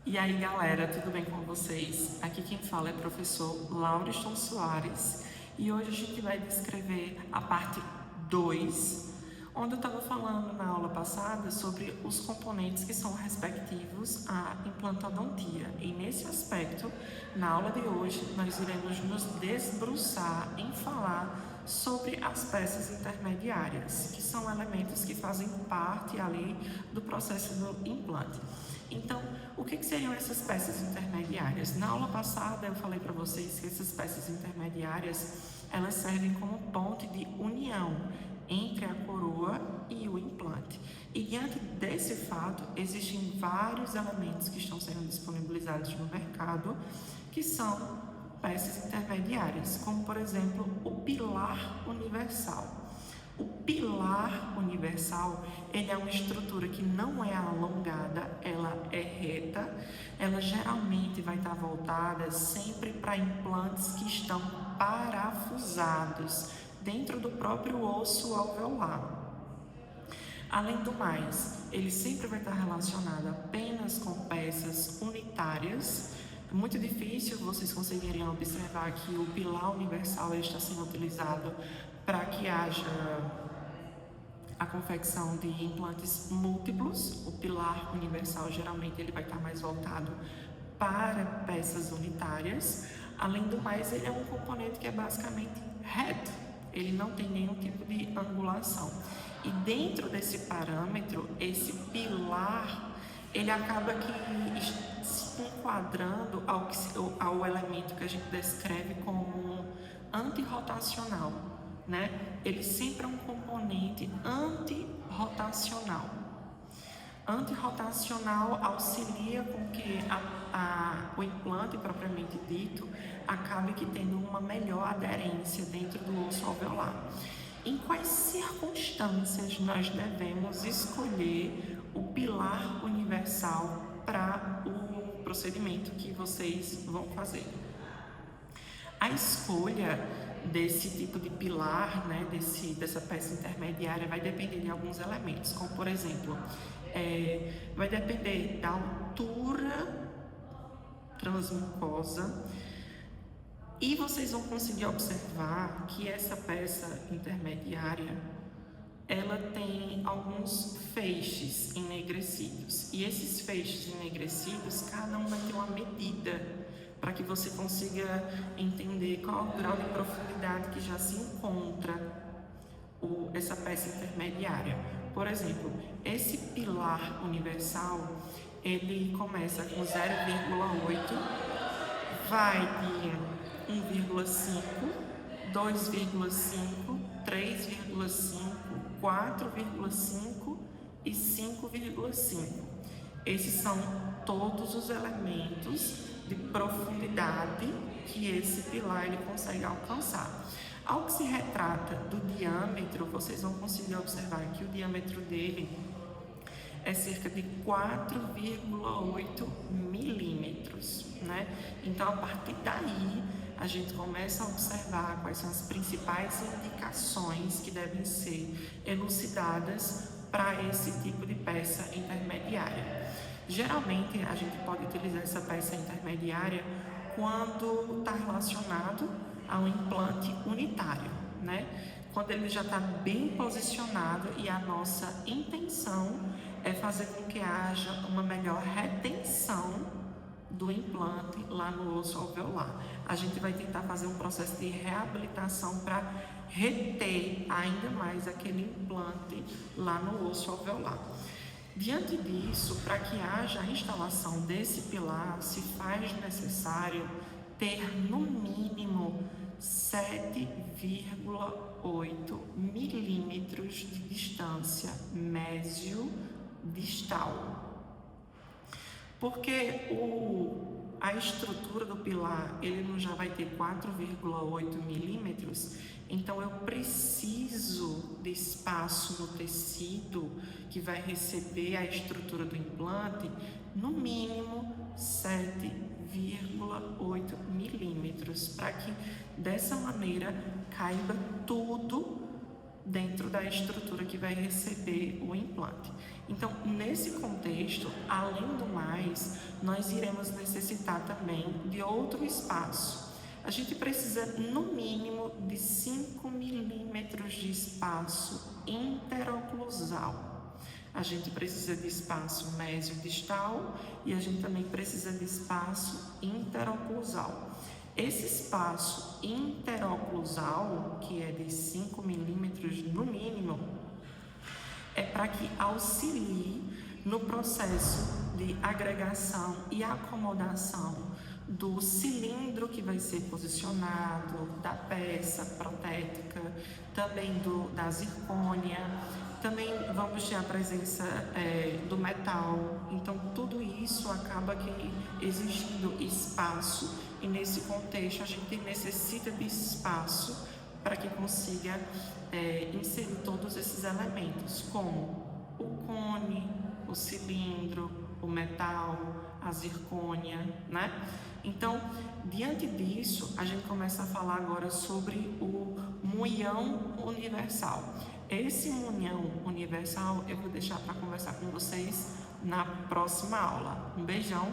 E aí, galera, tudo bem com vocês? Aqui quem fala é o professor Lauriston Soares e hoje a gente vai descrever a parte 2, onde eu estava falando na aula passada sobre os componentes que são respectivos à implantodontia. E nesse aspecto, na aula de hoje, nós iremos nos debruçar em falar sobre as peças intermediárias, que são elementos que fazem parte ali do processo do implante. Então, o que seriam essas peças intermediárias? Na aula passada eu falei para vocês que essas peças intermediárias elas servem como ponte de união entre a coroa e o implante. E diante desse fato, existem vários elementos que estão sendo disponibilizados no mercado que são peças intermediárias, como por exemplo o pilar universal. O pilar universal, ele é uma estrutura que não é alongada, ela é reta, ela geralmente vai estar voltada sempre para implantes que estão parafusados dentro do próprio osso alveolar. Além do mais, ele sempre vai estar relacionado apenas com peças unitárias. É muito difícil vocês conseguirem observar que o pilar universal está sendo utilizado para que haja a confecção de implantes múltiplos. O pilar universal geralmente ele vai estar mais voltado para peças unitárias. Além do mais, ele é um componente que é basicamente reto, ele não tem nenhum tipo de angulação. E dentro desse parâmetro, esse pilar, ele acaba que se enquadrando ao elemento que a gente descreve como antirrotacional, né? Ele sempre é um componente antirrotacional. Antirrotacional auxilia com que o implante propriamente dito acabe que tendo uma melhor aderência dentro do osso alveolar. Em quais circunstâncias nós devemos escolher o pilar universal para o procedimento que vocês vão fazer? A escolha desse tipo de pilar, né, dessa peça intermediária, vai depender de alguns elementos, como por exemplo, vai depender da altura transmucosa, e vocês vão conseguir observar que essa peça intermediária ela tem alguns feixes enegrecidos, e esses feixes enegrecidos, cada um vai ter uma medida para que você consiga entender qual é o grau de profundidade que já se encontra essa peça intermediária. Por exemplo, esse pilar universal, ele começa com 0,8, vai de 1,5, 2,5, 3,5, 4,5 e 5,5. Esses são todos os elementos de profundidade que esse pilar ele consegue alcançar. Ao que se retrata do diâmetro, vocês vão conseguir observar que o diâmetro dele é cerca de 4,8 milímetros, né? Então, a partir daí, a gente começa a observar quais são as principais indicações que devem ser elucidadas para esse tipo de peça intermediária. Geralmente, a gente pode utilizar essa peça intermediária quando está relacionado a um implante unitário, né? Quando ele já está bem posicionado e a nossa intenção é fazer com que haja uma melhor retenção do implante lá no osso alveolar. A gente vai tentar fazer um processo de reabilitação para reter ainda mais aquele implante lá no osso alveolar. Diante disso, para que haja a instalação desse pilar, se faz necessário ter no mínimo 7,8 milímetros de distância mésio-distal. Porque a estrutura do pilar ele não já vai ter 4,8 milímetros, então eu preciso de espaço no tecido que vai receber a estrutura do implante, no mínimo 7,8 milímetros, para que dessa maneira caiba tudo dentro da estrutura que vai receber o implante. Então, nesse contexto, além do mais, nós iremos necessitar também de outro espaço. A gente precisa, no mínimo, de 5 milímetros de espaço interoclusal. A gente precisa de espaço mesiodistal e a gente também precisa de espaço interoclusal. Esse espaço interoclusal, que é de 5 milímetros no mínimo, é para que auxilie no processo de agregação e acomodação do cilindro que vai ser posicionado, da peça protética, também da zircônia, também vamos ter a presença do metal. Então tudo isso acaba que exigindo espaço, e nesse contexto a gente necessita de espaço para que consiga inserir todos esses elementos, como o cone, o cilindro, o metal, a zircônia, né? Então, diante disso, a gente começa a falar agora sobre o munhão universal. Esse munhão universal eu vou deixar para conversar com vocês na próxima aula. Um beijão,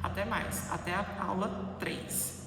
até mais, até a aula 3.